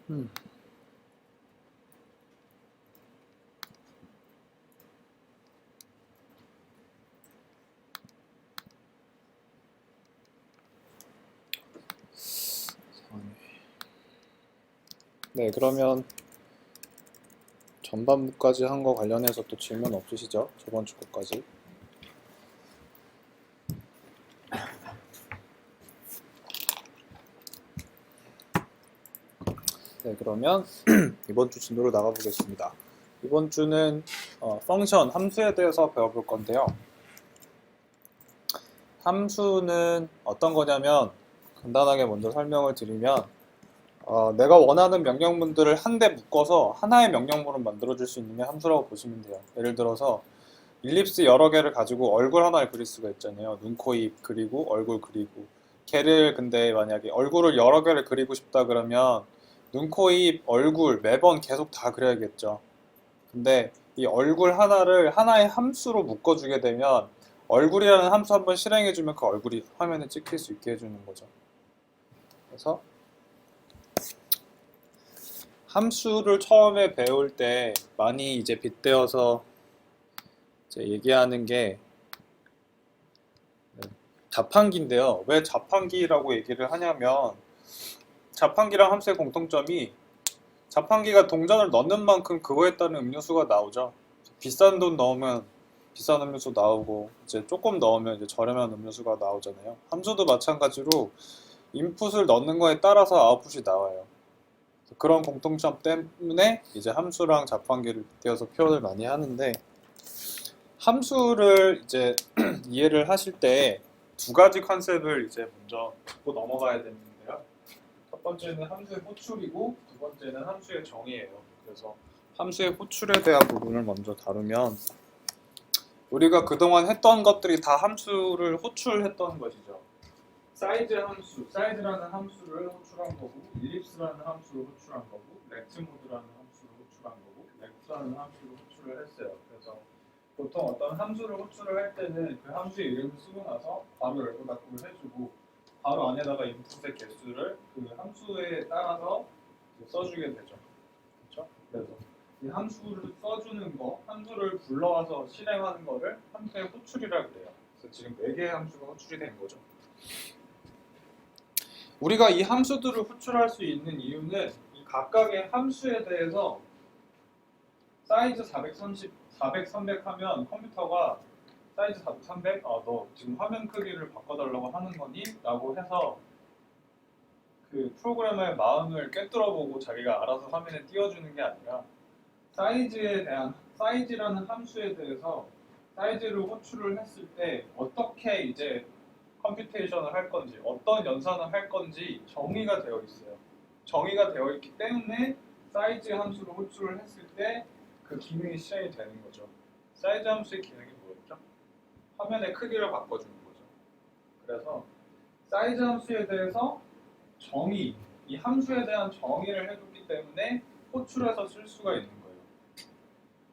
음. 네, 그러면 전반부까지 한 거 관련해서 또 질문 없으시죠? 저번 주 거까지. 네, 그러면 이번 주 진도로 나가보겠습니다. 이번 주는 펑션, 함수에 대해서 배워볼 건데요. 함수는 어떤 거냐면 간단하게 먼저 설명을 드리면 내가 원하는 명령문들을 한데 묶어서 하나의 명령문을 만들어줄 수 있는 게 함수라고 보시면 돼요. 예를 들어서 일립스 여러 개를 가지고 얼굴 하나를 그릴 수가 있잖아요. 눈, 코, 입 그리고 얼굴 그리고 걔를 근데 만약에 얼굴을 여러 개를 그리고 싶다 그러면 눈, 코, 입, 얼굴 매번 계속 다 그려야겠죠. 근데 이 얼굴 하나를 하나의 함수로 묶어주게 되면 얼굴이라는 함수 한번 실행해주면 그 얼굴이 화면에 찍힐 수 있게 해주는 거죠. 그래서 함수를 처음에 배울 때 많이 이제 빗대어서 이제 얘기하는 게 자판기인데요. 왜 자판기라고 얘기를 하냐면 자판기랑 함수의 공통점이 자판기가 동전을 넣는 만큼 그거에 따른 음료수가 나오죠. 비싼 돈 넣으면 비싼 음료수 나오고 이제 조금 넣으면 이제 저렴한 음료수가 나오잖아요. 함수도 마찬가지로 인풋을 넣는 거에 따라서 아웃풋이 나와요. 그런 공통점 때문에 이제 함수랑 자판기를 빗대어서 표현을 많이 하는데 함수를 이제 이해를 하실 때 두 가지 컨셉을 이제 먼저 짚고 넘어가야 되는데요. 첫 번째는 함수의 호출이고 두 번째는 함수의 정의예요. 그래서 함수의 호출에 대한 부분을 먼저 다루면 우리가 그동안 했던 것들이 다 함수를 호출했던 것이죠. 사이즈 함수, 사이즈라는 함수를 호출한 거고 일립스라는 함수를 호출한 거고 렉트모드라는 함수를 호출한 거고 렉트라는 함수를 호출을 했어요. 그래서 보통 어떤 함수를 호출을 할 때는 그 함수의 이름을 쓰고 나서 바로 열고 닫고를 해주고 바로 안에다가 인풋의 개수를 그 함수에 따라서 써주게 되죠. 그렇죠? 그래서 이 함수를 써주는 거, 함수를 불러와서 실행하는 거를 함수의 호출이라고 그래요. 그래서 지금 4개의 함수가 호출이 된 거죠. 우리가 이 함수들을 호출할 수 있는 이유는 이 각각의 함수에 대해서 사이즈 430, 400, 300 하면 컴퓨터가 사이즈 400, 300? 너 지금 화면 크기를 바꿔달라고 하는 거니? 라고 해서 그 프로그래머의 마음을 꿰뚫어보고 자기가 알아서 화면에 띄워주는 게 아니라 사이즈에 대한 사이즈라는 함수에 대해서 사이즈를 호출을 했을 때 어떻게 이제 컴퓨테이션을 할 건지 어떤 연산을 할 건지 정의가 되어 있어요. 정의가 되어 있기 때문에 사이즈 함수를 호출을 했을 때 그 기능이 실행이 되는 거죠. 사이즈 함수의 기능이 뭐였죠? 화면의 크기를 바꿔주는 거죠. 그래서 사이즈 함수에 대해서 정의, 이 함수에 대한 정의를 해줬기 때문에 호출해서 쓸 수가 있는 거예요.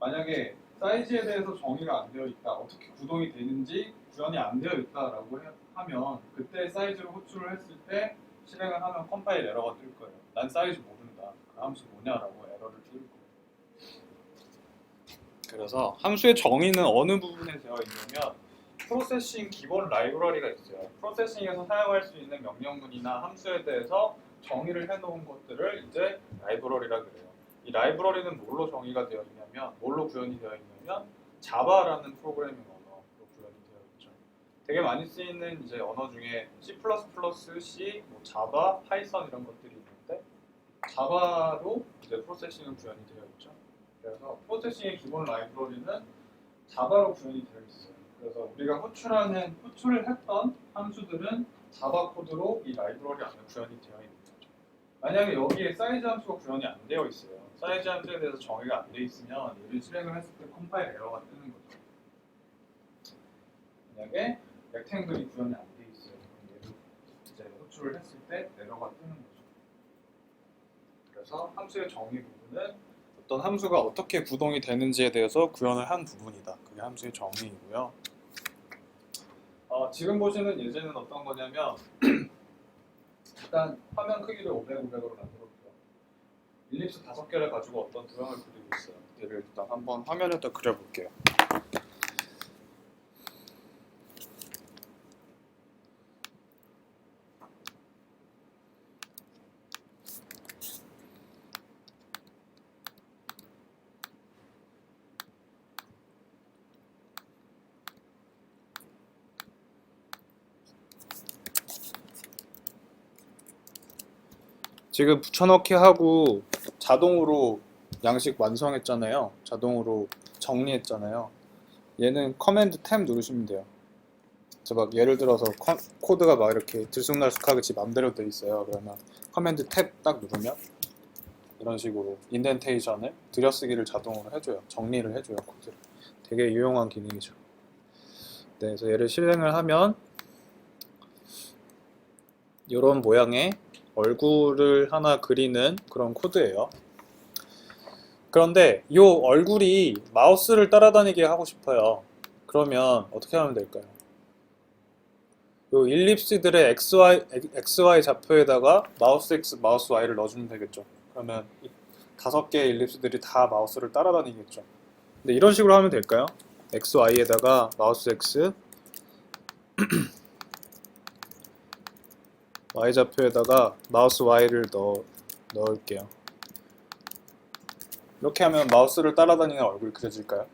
만약에 사이즈에 대해서 정의가 안 되어 있다, 어떻게 구동이 되는지 구현이 안 되어 있다라고 하면 그때 사이즈를 호출을 했을 때 실행을 하면 컴파일 에러가 뜰 거예요. 난 사이즈 모른다. 그 함수 뭐냐라고 에러를 뜰 거예요. 그래서 함수의 정의는 어느 부분에 되어 있냐면 프로세싱 기본 라이브러리가 있어요. 프로세싱에서 사용할 수 있는 명령문이나 함수에 대해서 정의를 해놓은 것들을 이제 라이브러리라 그래요. 이 라이브러리는 뭘로 정의가 되어 있냐면, 뭘로 구현이 되어 있냐면 자바라는 프로그래밍 언어로 구현이 되어 있죠. 되게 많이 쓰이는 이제 언어 중에 C++, C, 뭐 자바, 파이썬 이런 것들이 있는데 자바로 이제 프로세싱은 구현이 되어 있죠. 그래서 프로세싱의 기본 라이브러리는 자바로 구현이 되어 있어요. 그래서 우리가 호출을 했던 함수들은 자바 코드로 이 라이브러리 안에 구현이 되어 있는 거죠. 만약에 여기에 사이즈 함수가 구현이 안 되어 있어요. 사이즈 함수에 대해서 정의가 안 되어 있으면 얘를 실행을 했을 때 컴파일 에러가 뜨는 거죠. 만약에 렉탱글이 구현이 안 되어 있어요. 그럼 얘를 이제 호출을 했을 때 에러가 뜨는 거죠. 그래서 함수의 정의 부분은 어떤 함수가 어떻게 구동이 되는지에 대해서 구현을 한 부분이다. 그게 함수의 정의이고요. 지금 보시는 예제는 어떤 거냐면 일단 화면 크기를 500, 500으로 만들었고요. 일립스 5개를 가지고 어떤 도형을 그리고 있어요. 얘를 일단 한번 화면에다 그려볼게요. 지금 붙여넣기 하고 자동으로 양식 완성했잖아요. 자동으로 정리했잖아요. 얘는 커맨드 탭 누르시면 돼요. 그래서 막 예를 들어서 코드가 막 이렇게 들쑥날쑥하게 지 맘대로 돼 있어요. 그러면 커맨드 탭 딱 누르면 이런 식으로 인덴테이션을 들여쓰기를 자동으로 해줘요. 정리를 해줘요. 코드를. 되게 유용한 기능이죠. 네, 그래서 얘를 실행을 하면 이런 모양의 얼굴을 하나 그리는 그런 코드예요. 그런데 이 얼굴이 마우스를 따라다니게 하고 싶어요. 그러면 어떻게 하면 될까요? 이 일립스들의 XY 좌표에다가 마우스 X, 마우스 Y를 넣어주면 되겠죠. 그러면 이 5개의 일립스들이 다 마우스를 따라다니겠죠. 근데 이런 식으로 하면 될까요? XY에다가 마우스 X, Y좌표에다가 마우스 Y를 넣을게요. 이렇게 하면 마우스를 따라다니는 얼굴이 그려질까요?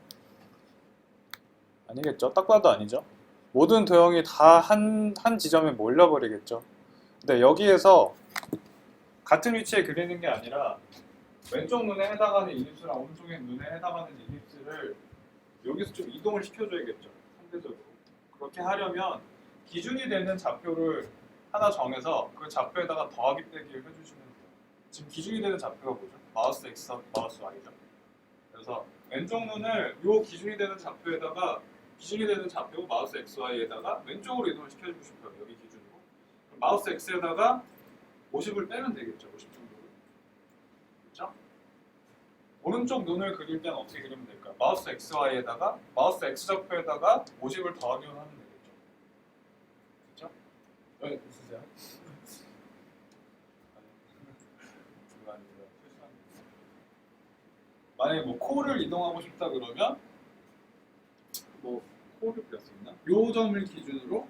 아니겠죠? 딱 봐도 아니죠? 모든 도형이 다 한 지점에 몰려버리겠죠. 근데 여기에서 같은 위치에 그리는 게 아니라 왼쪽 눈에 해당하는 일립스랑 오른쪽 눈에 해당하는 일립스를 여기서 좀 이동을 시켜줘야겠죠. 상대적으로. 그렇게 하려면 기준이 되는 좌표를 하나 정해서 그 좌표에다가 더하기 빼기를 해주시면 돼요. 지금 기준이 되는 좌표가 뭐죠? 마우스 X, 마우스 Y죠. 그래서 왼쪽 눈을 이 기준이 되는 좌표에다가 기준이 되는 좌표 마우스 XY에다가 왼쪽으로 이동을 시켜주고 싶어요. 여기 기준으로. 그럼 마우스 X에다가 50을 빼면 되겠죠. 50 정도를. 그렇죠? 오른쪽 눈을 그릴 때는 어떻게 그리면 될까요? 마우스 XY에다가 마우스 X좌표에다가 50을 더하기만 하면 되겠죠. 그렇죠? 왜 웃으세요? 만약에 뭐 코를 이동하고 싶다 그러면 뭐 코를 그릴 수 있나? 요 점을 기준으로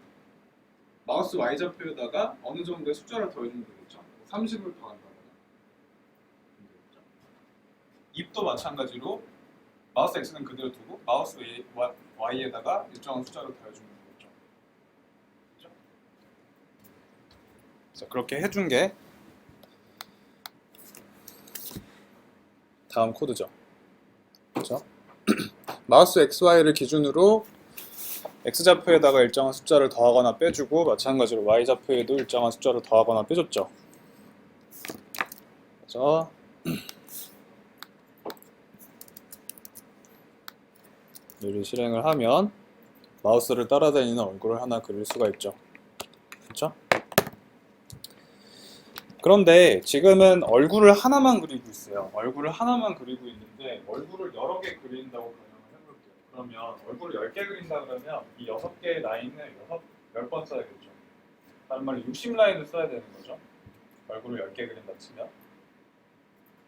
마우스 Y좌표에다가 어느 정도의 숫자를 더해주면 되겠죠. 30을 더한다거나. 되겠죠? 입도 마찬가지로 마우스 X는 그대로 두고 마우스 Y에다가 일정한 숫자를 더해주면 되겠죠. 그렇죠? 그래서 그렇게 해준 게 다음 코드죠. 그렇죠? 마우스 XY를 기준으로 X좌표에다가 일정한 숫자를 더하거나 빼주고 마찬가지로 Y좌표에도 일정한 숫자를 더하거나 빼줬죠. 그래서 얘를 실행을 하면 마우스를 따라다니는 얼굴을 하나 그릴 수가 있죠. 그렇죠? 그런데 지금은 얼굴을 하나만 그리고 있어요. 얼굴을 하나만 그리고 있는데 얼굴을 여러 개 그린다고 가정을 해볼게요. 그러면 얼굴을 10개 그린다 그러면 이 6개의 라인을 10번 써야겠죠. 다른 말로 60라인을 써야 되는 거죠. 얼굴을 10개 그린다 치면.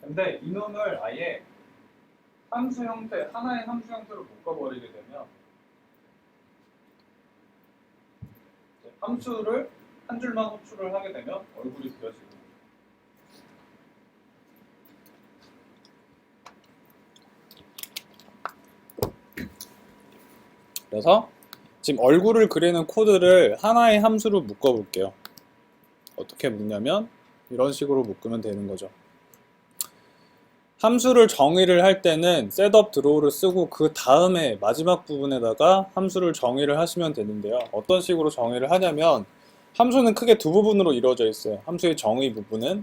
근데 이놈을 아예 함수 형태, 하나의 함수 형태로 묶어버리게 되면 함수를 한 줄만 호출을 하게 되면 얼굴이 그려지고 그래서 지금 얼굴을 그리는 코드를 하나의 함수로 묶어볼게요. 어떻게 묶냐면 이런 식으로 묶으면 되는 거죠. 함수를 정의를 할 때는 셋업 드로우를 쓰고 그 다음에 마지막 부분에다가 함수를 정의를 하시면 되는데요. 어떤 식으로 정의를 하냐면 함수는 크게 두 부분으로 이루어져 있어요. 함수의 정의 부분은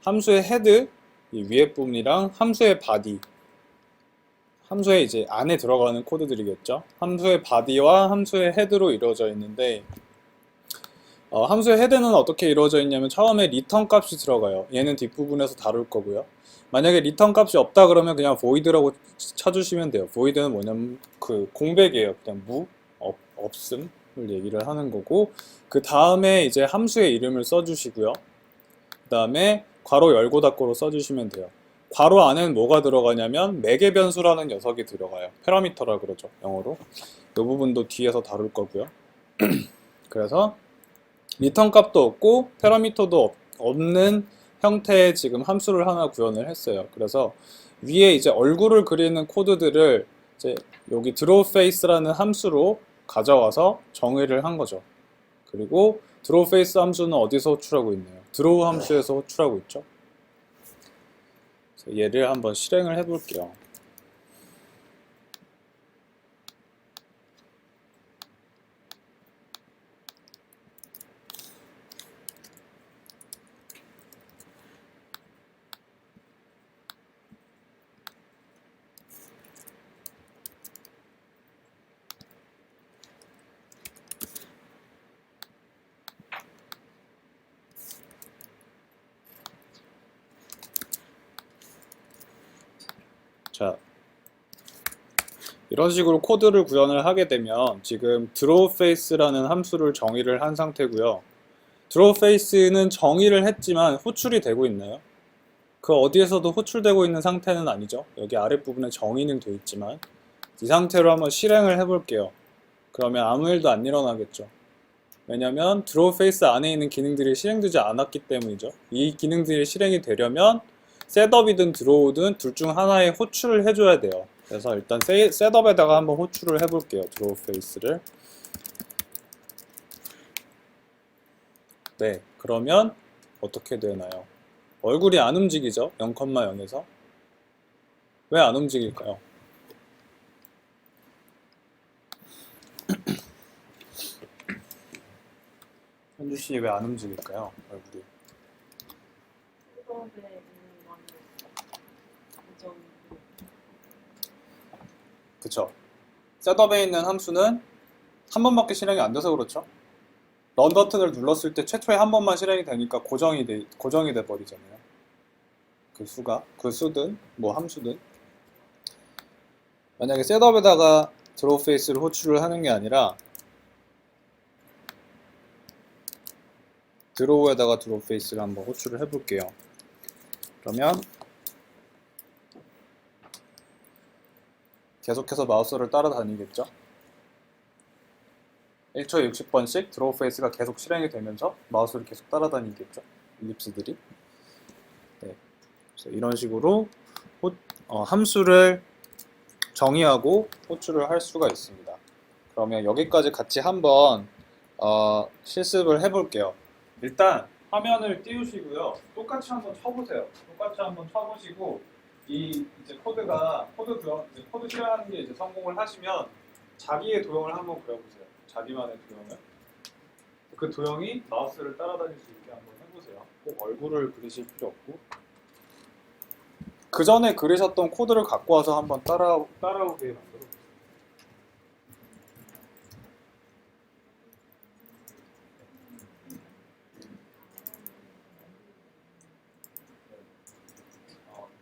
함수의 헤드, 이 위에 부분이랑 함수의 바디, 함수의 이제 안에 들어가는 코드들이겠죠. 함수의 바디와 함수의 헤드로 이루어져 있는데 함수의 헤드는 어떻게 이루어져 있냐면 처음에 리턴 값이 들어가요. 얘는 뒷부분에서 다룰 거고요. 만약에 리턴 값이 없다 그러면 그냥 void라고 쳐주시면 돼요. void는 뭐냐면 그 공백이에요. 그냥 없음을 얘기를 하는 거고 그 다음에 이제 함수의 이름을 써주시고요. 그 다음에 괄호 열고 닫고로 써주시면 돼요. 바로 안에는 뭐가 들어가냐면 매개 변수라는 녀석이 들어가요. 패러미터라 그러죠, 영어로. 이 부분도 뒤에서 다룰 거고요. 그래서 리턴 값도 없고 패러미터도 없는 형태의 지금 함수를 하나 구현을 했어요. 그래서 위에 이제 얼굴을 그리는 코드들을 이제 여기 draw face라는 함수로 가져와서 정의를 한 거죠. 그리고 draw face 함수는 어디서 호출하고 있나요? draw 함수에서 호출하고 있죠. 그래서 얘를 한번 실행을 해볼게요. 자, 이런 식으로 코드를 구현을 하게 되면 지금 drawFace라는 함수를 정의를 한 상태고요. drawFace는 정의를 했지만 호출이 되고 있나요? 그 어디에서도 호출되고 있는 상태는 아니죠. 여기 아랫부분에 정의는 돼 있지만 이 상태로 한번 실행을 해볼게요. 그러면 아무 일도 안 일어나겠죠. 왜냐면 drawFace 안에 있는 기능들이 실행되지 않았기 때문이죠. 이 기능들이 실행이 되려면 셋업이든 드로우든 둘 중 하나에 호출을 해줘야 돼요. 그래서 일단 셋업에다가 한번 호출을 해볼게요. drawFace를. 네, 그러면 어떻게 되나요? 얼굴이 안 움직이죠? 0,0에서. 왜 안 움직일까요? 현주씨 왜 안 움직일까요? 얼굴이. 그쵸. 셋업에 있는 함수는 한 번밖에 실행이 안 돼서 그렇죠. 런 버튼을 눌렀을 때 최초에 한 번만 실행이 되니까 고정이 돼 버리잖아요. 그 수가, 그 수든 뭐 함수든. 만약에 셋업에다가 드로우 페이스를 호출을 하는 게 아니라 드로우에다가 드로우 페이스를 한번 호출을 해볼게요. 그러면 계속해서 마우스를 따라다니겠죠. 1초에 60번씩 드로우 페이스가 계속 실행이 되면서 마우스를 계속 따라다니겠죠. 일립스들이. 네. 그래서 이런 식으로 함수를 정의하고 호출을 할 수가 있습니다. 그러면 여기까지 같이 한번 실습을 해볼게요. 일단 화면을 띄우시고요. 똑같이 한번 쳐보세요. 똑같이 한번 쳐보시고 이제 코드 실행하는 게 이제 성공을 하시면 자기의 도형을 한번 그려보세요. 자기만의 도형을. 그 도형이 마우스를 따라다닐 수 있게 한번 해보세요. 꼭 얼굴을 그리실 필요 없고. 그 전에 그리셨던 코드를 갖고 와서 한번 따라오게 만들어보세요.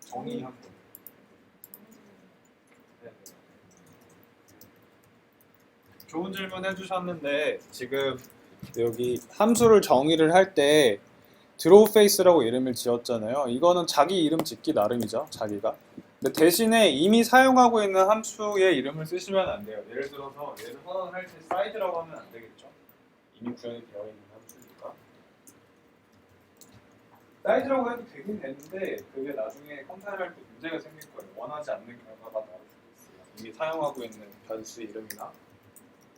정의한 거. 네. 좋은 질문 해주셨는데 지금 여기 함수를 정의를 할 때 드로우페이스라고 이름을 지었잖아요. 이거는 자기 이름 짓기 나름이죠. 자기가. 근데 대신에 이미 사용하고 있는 함수의 이름을 쓰시면 안 돼요. 예를 들어서 얘를 선언할 때 사이즈라고 하면 안 되겠죠. 이미 구현이 되어 있는 함수니까. 사이즈라고 해도 되긴 되는데 그게 나중에 컴파일할 때 문제가 생길 거예요. 원하지 않는 결과가 나올 수도 있어요. 이미 사용하고 있는 변수 이름이나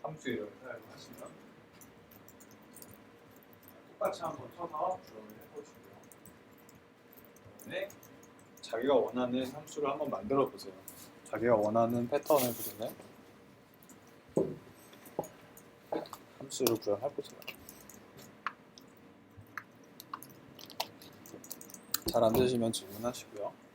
함수 이름을 사용하시면 똑같이 한번 쳐서 구현을 해보시고요. 그다음에 자기가 원하는 함수를 한번 만들어 보세요. 자기가 원하는 패턴을 그리는 함수를 구현해 보세요. 잘 안 되시면 질문하시고요.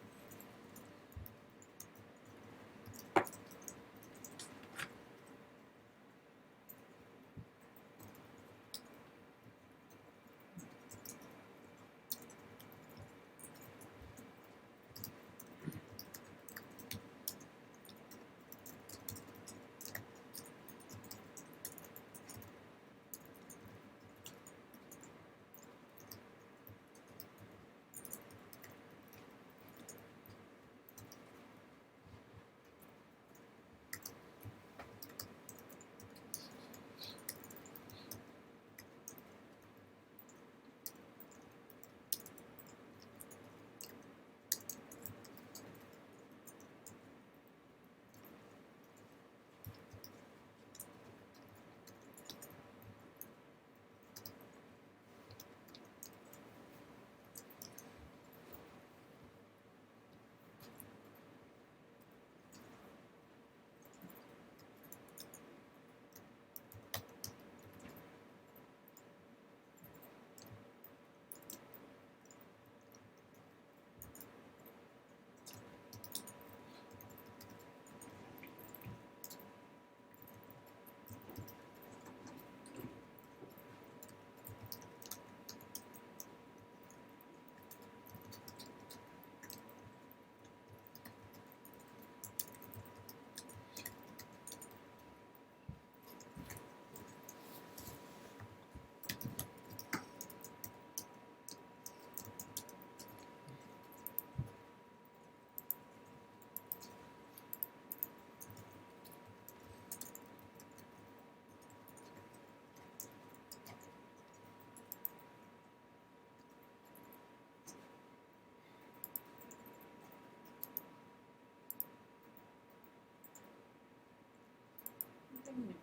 선생님,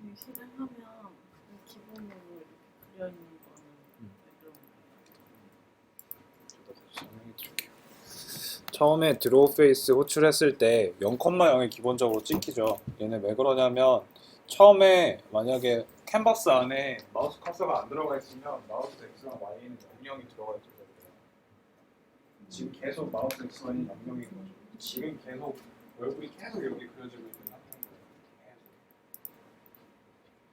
이 실행하면 그 기본으로 이렇게 그려 있는 거는 왜 그런 거예요? 설명해 드릴게요. 처음에 드로우 페이스 호출했을 때 0,0이 기본적으로 찍히죠. 얘는 왜 그러냐면 처음에 만약에 캔버스 안에 마우스 커서가 안 들어가 있으면 마우스 X랑 Y는 0,0이 들어가 있어요. 지금 계속 마우스 X1이 0,0인 거죠. 지금 계속 얼굴이 계속 여기 그려지고 있는 상태인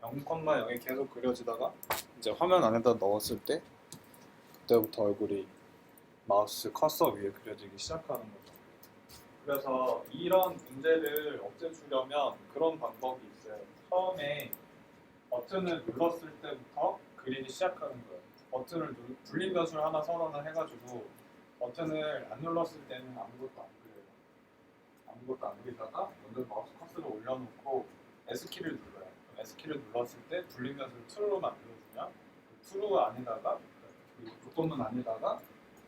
거예요. 0,0이 계속 그려지다가 이제 화면 안에다 넣었을 때 그때부터 얼굴이 마우스 커서 위에 그려지기 시작하는 거죠. 그래서 이런 문제를 없애주려면 그런 방법이 있어요. 처음에 버튼을 눌렀을 때부터 그리기 시작하는 거예요. 버튼을 눌린 변수를 하나 선언을 해가지고 버튼을 안 눌렀을 때는 아무것도 안 그려요. 아무것도 안 그리다가 먼저 마우스 커서를 올려놓고 S키를 눌러요. S키를 눌렀을 때 눌린 변수를 true로 만들어주면 그 true 안에다가 조건문 안에다가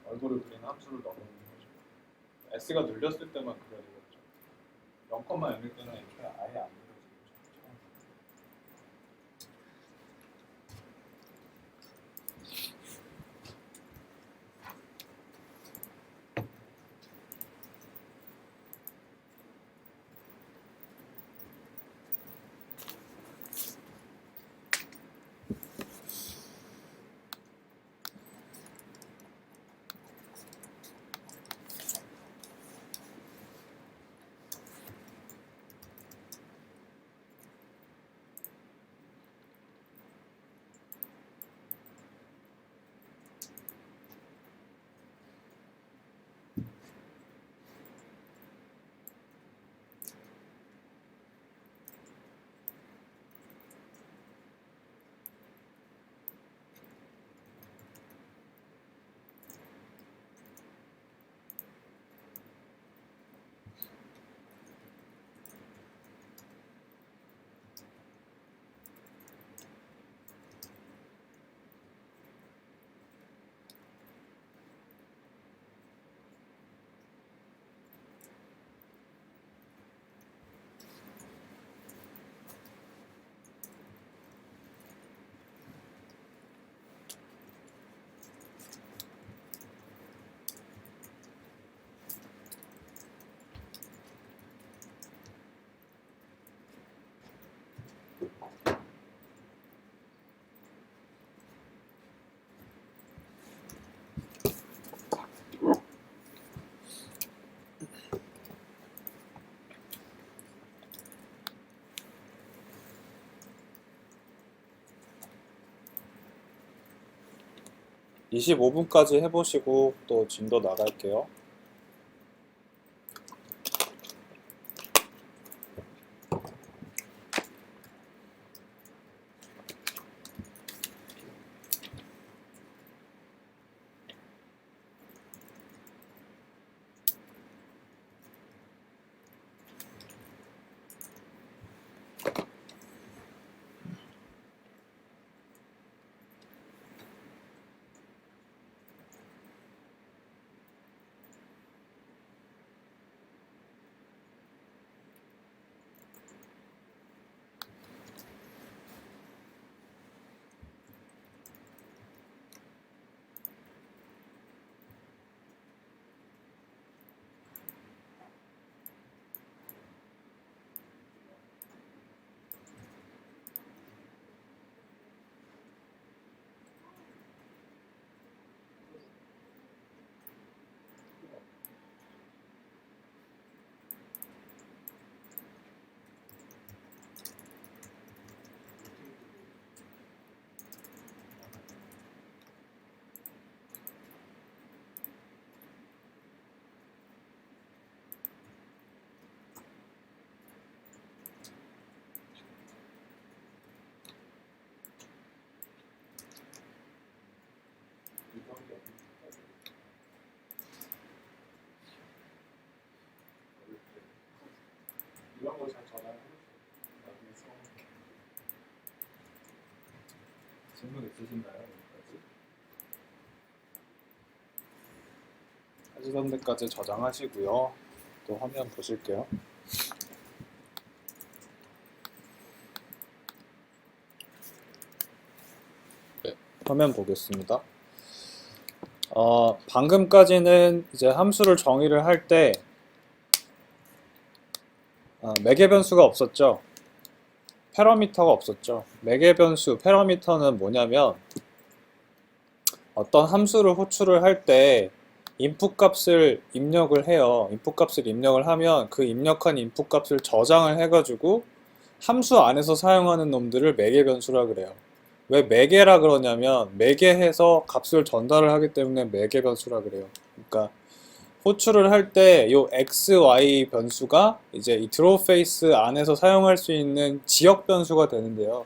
얼굴을 그리는 함수를 넣어놓는 거죠. S가 눌렸을 때만 그려야 되겠죠. 0,0일 때는 애초에 아예 안 그려지죠. (25분까지) 해보시고 또 진도 나갈게요. 이런 거 잘 전화해 주세요. 나중에 써볼게. 질문 있으신가요? 여기까지? 하시던 데까지 저장하시고요. 또 화면 보실게요. 화면 보겠습니다. 방금까지는 이제 함수를 정의를 할 때 매개 변수가 없었죠. 패러미터가 없었죠. 매개 변수, 패러미터는 뭐냐면 어떤 함수를 호출을 할 때 인풋 값을 입력을 해요. 인풋 값을 입력을 하면 그 입력한 인풋 값을 저장을 해가지고 함수 안에서 사용하는 놈들을 매개 변수라 그래요. 왜 매개라 그러냐면 매개해서 값을 전달을 하기 때문에 매개 변수라 그래요. 그러니까 호출을 할 때 요 x, y 변수가 이제 이 드로우 페이스 안에서 사용할 수 있는 지역 변수가 되는데요.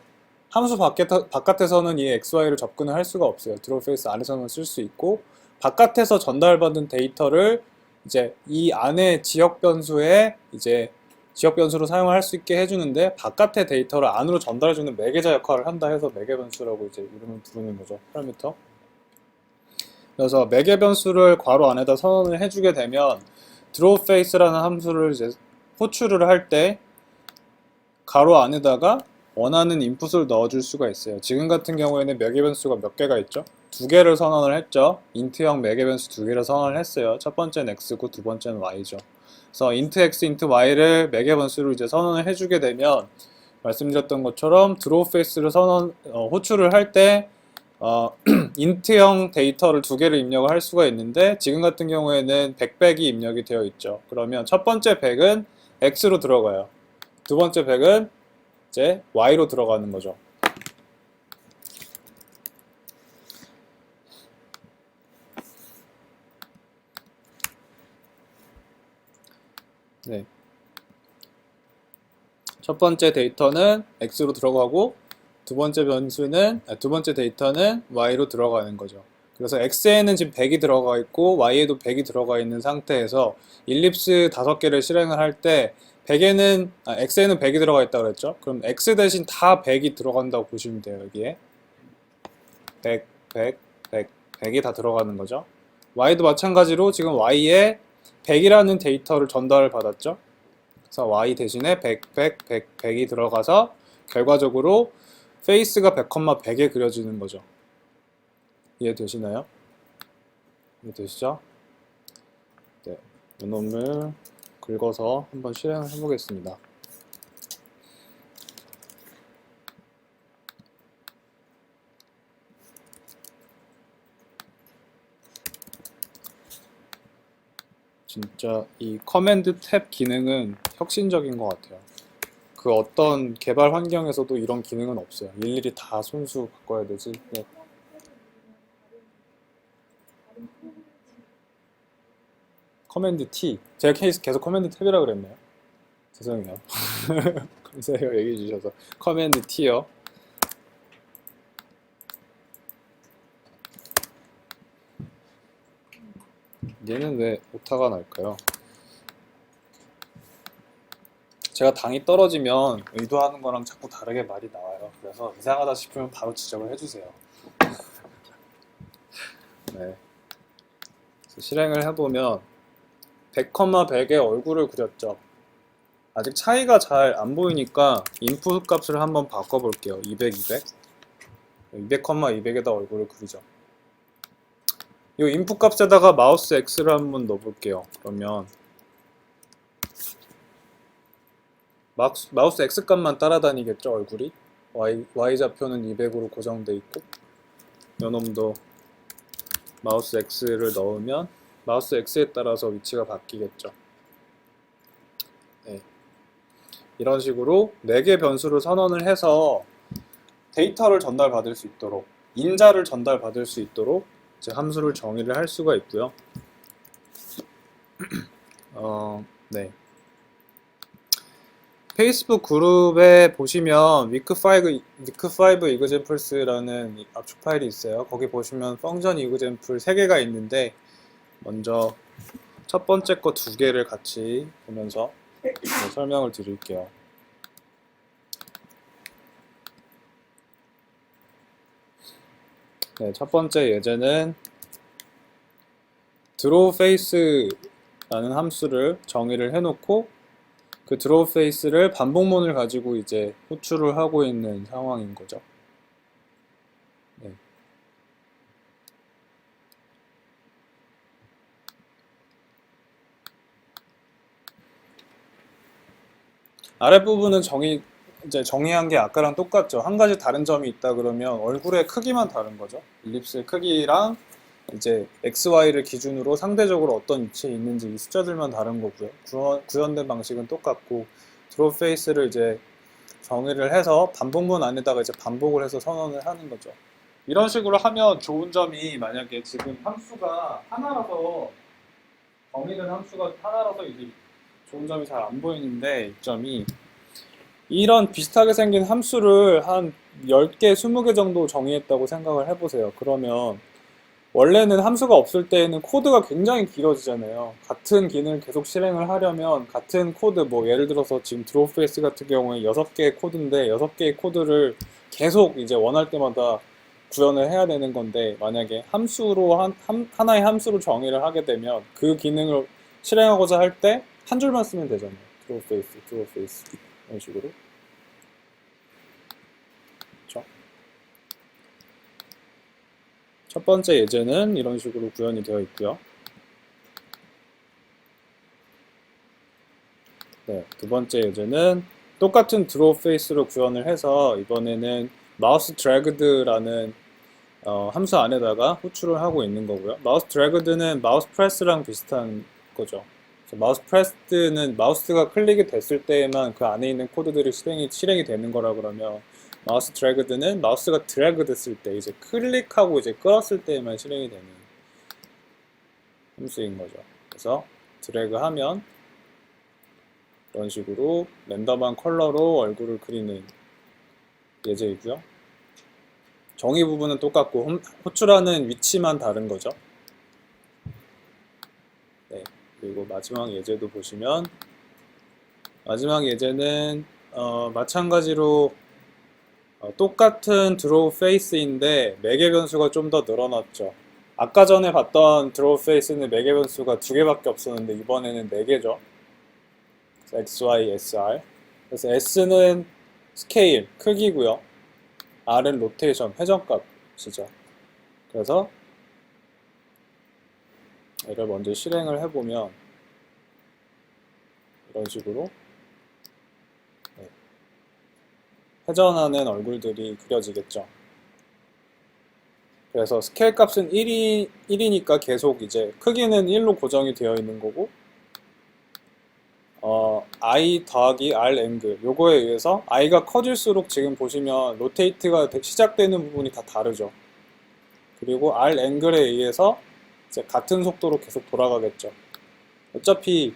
함수 바깥에서는 이 x, y를 접근을 할 수가 없어요. 드로우 페이스 안에서는 쓸 수 있고 바깥에서 전달받은 데이터를 이제 이 안에 지역 변수에 이제 지역 변수로 사용할 수 있게 해주는데 바깥의 데이터를 안으로 전달해주는 매개자 역할을 한다 해서 매개 변수라고 이제 이름을 부르는 거죠. 패러미터. 그래서 매개 변수를 괄호 안에다 선언을 해주게 되면 draw face라는 함수를 이제 호출을 할 때 괄호 안에다가 원하는 인풋을 넣어줄 수가 있어요. 지금 같은 경우에는 매개 변수가 몇 개가 있죠? 두 개를 선언을 했죠. 인트형 매개 변수 두 개를 선언을 했어요. 첫 번째는 x고 두 번째는 y죠. 그래서 int x, int y를 매개 변수로 이제 선언을 해주게 되면 말씀드렸던 것처럼 draw face를 호출을 할 때 인트형 데이터를 두 개를 입력을 할 수가 있는데 지금 같은 경우에는 100이 입력이 되어 있죠. 그러면 첫 번째 100은 x로 들어가요. 두 번째 100은 이제 y로 들어가는 거죠. 네. 첫 번째 데이터는 x로 들어가고 두 번째 데이터는 y로 들어가는 거죠. 그래서 x에는 지금 100이 들어가 있고 y에도 100이 들어가 있는 상태에서 일립스 5개를 실행을 할 때 x에는 100이 들어가 있다고 그랬죠. 그럼 x 대신 다 100이 들어간다고 보시면 돼요. 여기에 100, 100이 다 들어가는 거죠. y도 마찬가지로 지금 y에 100이라는 데이터를 전달을 받았죠. 그래서 y 대신에 100이 들어가서 결과적으로 페이스가 100,100에 그려지는 거죠. 이해되시나요? 이해되시죠? 네, 이 놈을 긁어서 한번 실행을 해보겠습니다. 진짜 이 커맨드 탭 기능은 혁신적인 것 같아요. 그 어떤 개발 환경에서도 이런 기능은 없어요. 일일이 다 손수 바꿔야 되지. 네. 커맨드 T. 제가 계속 커맨드 탭이라고 그랬나요? 죄송해요. 감사해요. 얘기해 주셔서. 커맨드 T요. 얘는 왜 오타가 날까요? 제가 당이 떨어지면 의도하는 거랑 자꾸 다르게 말이 나와요. 그래서 이상하다 싶으면 바로 지적을 해주세요. 네. 실행을 해보면 100,100의 얼굴을 그렸죠. 아직 차이가 잘 안 보이니까 인풋 값을 한번 바꿔볼게요. 200, 200,200에다 얼굴을 그리죠. 이 인풋 값에다가 마우스 X를 한번 넣어볼게요. 그러면 마우스 X 값만 따라다니겠죠, 얼굴이? Y좌표는 200으로 고정돼 있고 요놈도 마우스 X를 넣으면 마우스 X에 따라서 위치가 바뀌겠죠. 네. 이런 식으로 4개 변수를 선언을 해서 데이터를 전달받을 수 있도록 인자를 전달받을 수 있도록 이제 함수를 정의를 할 수가 있고요. 네. 페이스북 그룹에 보시면 week5 examples라는 압축 파일이 있어요. 거기 보시면 펑션 example 3개가 있는데 먼저 첫 번째 거 2개를 같이 보면서 설명을 드릴게요. 네, 첫 번째 예제는 draw face라는 함수를 정의를 해놓고 그 draw face를 반복문을 가지고 이제 호출을 하고 있는 상황인 거죠. 네. 아랫부분은 이제 정의한 게 아까랑 똑같죠. 한 가지 다른 점이 있다 그러면 얼굴의 크기만 다른 거죠. 일립스의 크기랑 이제 XY를 기준으로 상대적으로 어떤 위치에 있는지 이 숫자들만 다른 거고요. 구현된 방식은 똑같고 드로우 페이스를 이제 정의를 해서 반복문 안에다가 이제 반복을 해서 선언을 하는 거죠. 이런 식으로 하면 좋은 점이 만약에 지금 함수가 하나라서 정의된 함수가 하나라서 이제 좋은 점이 잘 안 보이는데 이점이 이런 비슷하게 생긴 함수를 한 10개, 20개 정도 정의했다고 생각을 해보세요. 그러면 원래는 함수가 없을 때에는 코드가 굉장히 길어지잖아요. 같은 기능을 계속 실행을 하려면 같은 코드, 뭐 예를 들어서 지금 드로우 페이스 같은 경우에 6개의 코드인데 6개의 코드를 계속 이제 원할 때마다 구현을 해야 되는 건데 만약에 함수로 하나의 함수로 정의를 하게 되면 그 기능을 실행하고자 할 때 한 줄만 쓰면 되잖아요. 드로우 페이스, 드로우 페이스 이런 식으로. 그렇죠? 첫 번째 예제는 이런 식으로 구현이 되어 있고요. 네, 두 번째 예제는 똑같은 드로우 페이스로 구현을 해서 이번에는 마우스 드래그드라는 함수 안에다가 호출을 하고 있는 거고요. 마우스 드래그드는 마우스 프레스랑 비슷한 거죠. 그래서 마우스 프레스는 마우스가 클릭이 됐을 때에만 그 안에 있는 코드들이 실행이 되는 거라 그러면 마우스 드래그드는 마우스가 드래그 됐을 때 이제 클릭하고 이제 끌었을 때에만 실행이 되는 함수인 거죠. 그래서 드래그하면 이런 식으로 랜덤한 컬러로 얼굴을 그리는 예제이고요. 정의 부분은 똑같고 호출하는 위치만 다른 거죠. 네, 그리고 마지막 예제도 보시면 마지막 예제는 마찬가지로 똑같은 드로우 페이스인데 매개 변수가 좀 더 늘어났죠. 아까 전에 봤던 드로우 페이스는 매개 변수가 2개밖에 없었는데 이번에는 4개죠. X, Y, SR. 그래서 S는 스케일, 크기고요. R은 로테이션, 회전값이죠. 그래서 얘를 먼저 실행을 해보면 이런 식으로 회전하는 얼굴들이 그려지겠죠. 그래서 스케일 값은 1이니까 계속 이제 크기는 1로 고정이 되어 있는 거고 I 더하기 R 앵글 요거에 의해서 I가 커질수록 지금 보시면 로테이트가 시작되는 부분이 다 다르죠. 그리고 R 앵글에 의해서 이제 같은 속도로 계속 돌아가겠죠. 어차피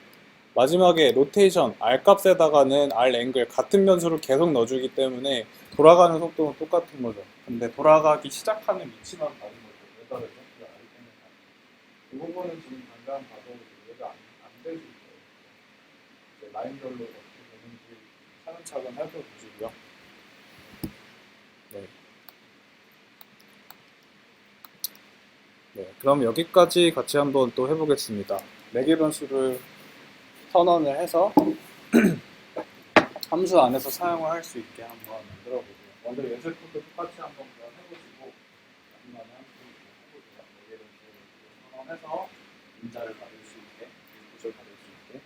마지막에 로테이션 R 값에다가는 R 앵글 같은 변수를 계속 넣어주기 때문에 돌아가는 속도는 똑같은 거죠. 근데 돌아가기 시작하는 위치만 다른 거죠. 왜 다르죠? 그 R 때문에. 이 부분은 지금 당장 봐도 이해가 안 되실 거예요. 이제 라인별로 어떻게 되는지 차근차근 살펴보시고요. 네. 네, 그럼 여기까지 같이 한번 또 해보겠습니다. 매개 변수를 선언을 해서 함수 안에서 사용을 할 수 있게 한번 만들어 보세요. 먼저 예제 코드 똑같이 한번 해보시고 자기만의 함수 해보세요. 매개 변수를 선언해서 인자를 받을 수 있게, 인풋을 받을 수 있게.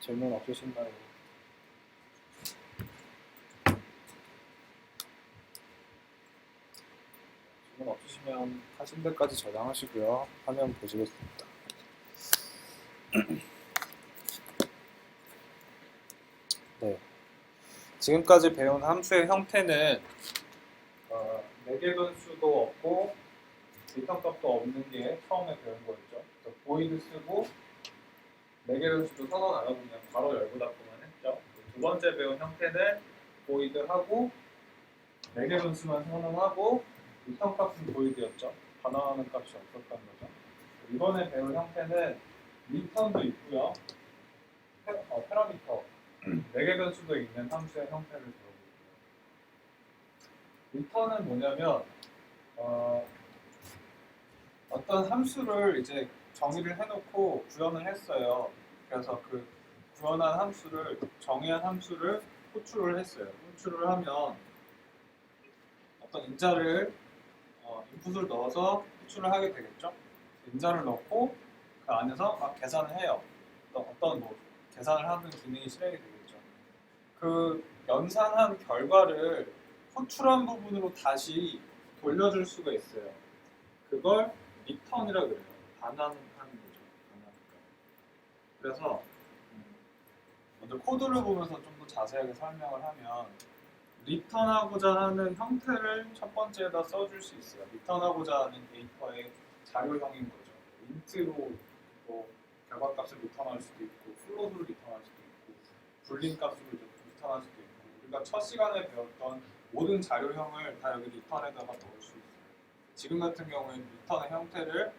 질문 없으신가요? 질문 없으시면 하신 데까지 저장하시고요. 화면 보시겠습니다. 네. 지금까지 배운 함수의 형태는 4개 변수도 없고 리턴 값도 없는 게 처음에 배운 거였죠. 그래서 보이드 쓰고 4개 변수도 선언 안 하고 그냥 바로 열고 닫고만 했죠. 두 번째 배운 형태는 보이드 하고 4개 변수만 선언하고 리턴 값은 보이드였죠. 반환하는 값이 없었던 거죠. 이번에 배울 형태는 리턴도 있고요. 패러미터 4개 변수도 있는 함수의 형태를 배우고 있고요. 리턴은 뭐냐면 어떤 함수를 이제 정의를 해놓고 구현을 했어요. 그래서 그 구현한 함수를 정의한 함수를 호출을 했어요. 호출을 하면 어떤 인자를 인풋을 넣어서 호출을 하게 되겠죠. 인자를 넣고 그 안에서 막 계산을 해요. 어떤 뭐 계산을 하는 기능이 실행이 되겠죠. 그 연산한 결과를 호출한 부분으로 다시 돌려줄 수가 있어요. 그걸 리턴이라 그래요. 반환하는 거죠. 그래서 먼저 코드를 보면서 좀 더 자세하게 설명을 하면 리턴하고자 하는 형태를 첫 번째에다 써줄 수 있어요. 리턴하고자 하는 데이터의 자료형인 거죠. 인트로 뭐 결과값을 리턴할 수도 있고 플롯으로 리턴할 수도 있고 불린 값으로 리턴할 수도 있고 우리가 첫 시간에 배웠던 모든 자료형을 다 여기 리턴에다가 넣을 수 있어요. 지금 같은 경우에는 리턴의 형태를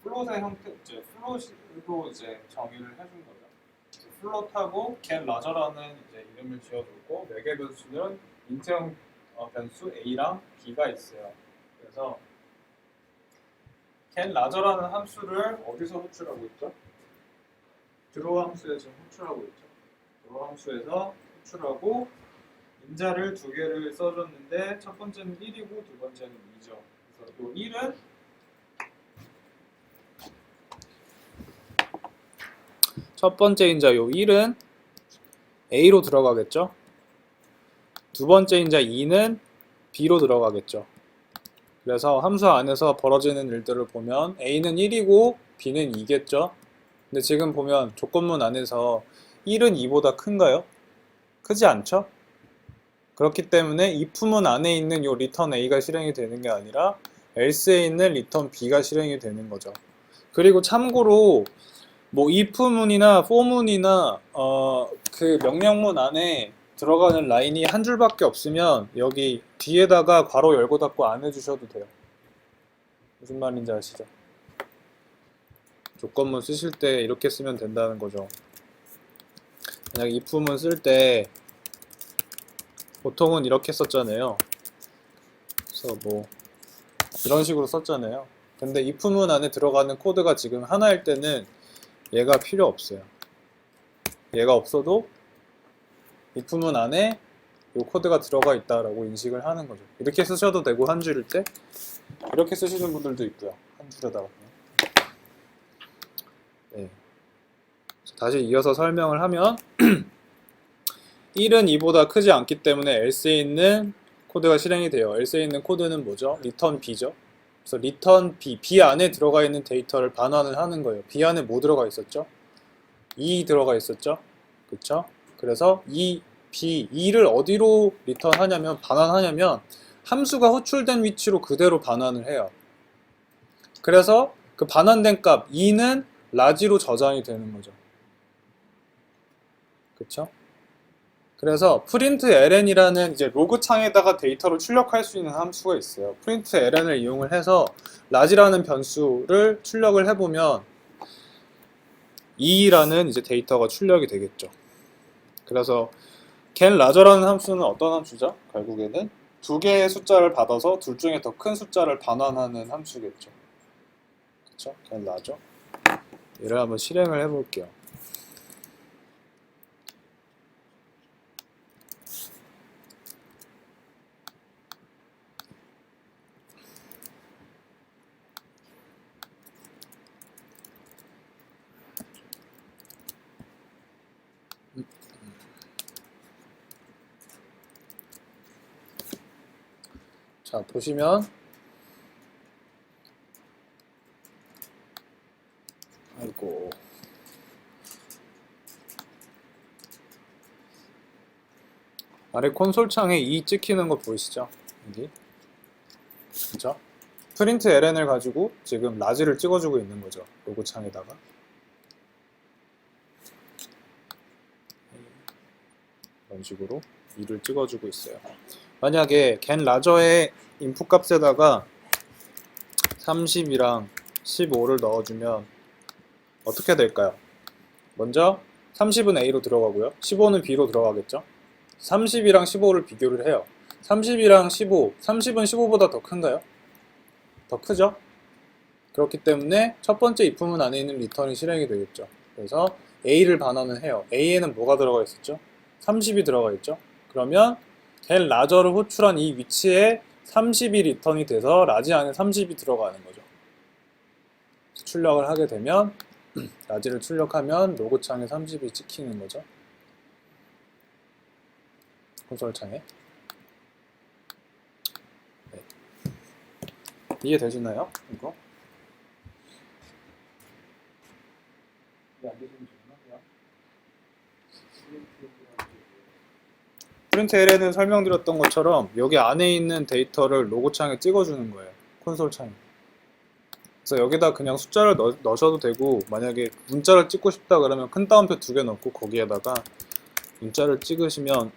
플롯의 형태, 이제 플롯으로 이제 정의를 해준 거죠. 플롯하고 get larger라는 이제 이름을 지어줬고 4개 변수는 인트형 변수 A랑 B가 있어요. 그래서 get larger라는 함수를 어디서 호출하고 있죠? draw 함수에 지금 호출하고 있죠. draw 함수에서 호출하고 인자를 2개를 써줬는데 첫 번째는 1이고 두 번째는 2죠. 그래서 이 1은 첫 번째 인자 요 1은 A로 들어가겠죠. 두 번째 인자 2는 B로 들어가겠죠. 그래서 함수 안에서 벌어지는 일들을 보면 A는 1이고 B는 2겠죠. 근데 지금 보면 조건문 안에서 1은 2보다 큰가요? 크지 않죠? 그렇기 때문에 if문 안에 있는 요 return A가 실행이 되는 게 아니라 else에 있는 return B가 실행이 되는 거죠. 그리고 참고로 뭐 if문이나 for문이나 그 명령문 안에 들어가는 라인이 한 줄밖에 없으면 여기 뒤에다가 괄호 열고 닫고 안 해주셔도 돼요. 무슨 말인지 아시죠? 조건문 쓰실 때 이렇게 쓰면 된다는 거죠. 만약 if문 쓸 때 보통은 이렇게 썼잖아요. 그래서 뭐 이런 식으로 썼잖아요. 근데 if문 안에 들어가는 코드가 지금 하나일 때는 얘가 필요 없어요. 얘가 없어도 if문 안에 이 코드가 들어가 있다라고 인식을 하는 거죠. 이렇게 쓰셔도 되고 한 줄일 때 이렇게 쓰시는 분들도 있고요. 한 줄에다가. 네. 다시 이어서 설명을 하면 1은 2보다 크지 않기 때문에 else에 있는 코드가 실행이 돼요. else에 있는 코드는 뭐죠? return B죠. 그래서 return B 안에 들어가 있는 데이터를 반환을 하는 거예요. B 안에 뭐 들어가 있었죠? 2 들어가 있었죠? 그쵸? 그래서 이 B, 2를 어디로 리턴하냐면 반환하냐면 함수가 호출된 위치로 그대로 반환을 해요. 그래서 그 반환된 값 2는 라지로 저장이 되는 거죠. 그쵸? 그래서 print ln이라는 이제 로그 창에다가 데이터를 출력할 수 있는 함수가 있어요. print ln을 이용을 해서 라지라는 변수를 출력을 해보면 2라는 이제 데이터가 출력이 되겠죠. 그래서 get larger라는 함수는 어떤 함수죠? 결국에는 두 개의 숫자를 받아서 둘 중에 더 큰 숫자를 반환하는 함수겠죠. 그쵸? get larger. 얘를 한번 실행을 해볼게요. 자, 보시면 아이고 아래 콘솔 창에 2 찍히는 거 보이시죠? 여기 그죠? 프린트 ln을 가지고 지금 라지를 찍어주고 있는 거죠. 로고 창에다가 이런 식으로 2를 찍어주고 있어요. 만약에 겐 라저의 인풋 값에다가 30이랑 15를 넣어주면 어떻게 될까요? 먼저 30은 A로 들어가고요. 15는 B로 들어가겠죠? 30이랑 15를 비교를 해요. 30이랑 15, 30은 15보다 더 큰가요? 더 크죠? 그렇기 때문에 첫 번째 if문 안에 있는 리턴이 실행이 되겠죠. 그래서 A를 반환을 해요. A에는 뭐가 들어가 있었죠? 30이 들어가 있죠? 그러면 겐 라저를 호출한 이 위치에 30이 리턴이 돼서 라지 안에 30이 들어가는 거죠. 출력을 하게 되면 라지를 출력하면 로고 창에 30이 찍히는 거죠. 콘솔 창에. 네. 이해되시나요? 이거? 안 되시면 좋나? 프린트 LN은 설명드렸던 것처럼 여기 안에 있는 데이터를 로고 창에 찍어주는 거예요. 콘솔 창에. 그래서 여기다 그냥 숫자를 넣으셔도 되고, 만약에 문자를 찍고 싶다 그러면 큰 따옴표 2개 넣고 거기에다가 문자를 찍으시면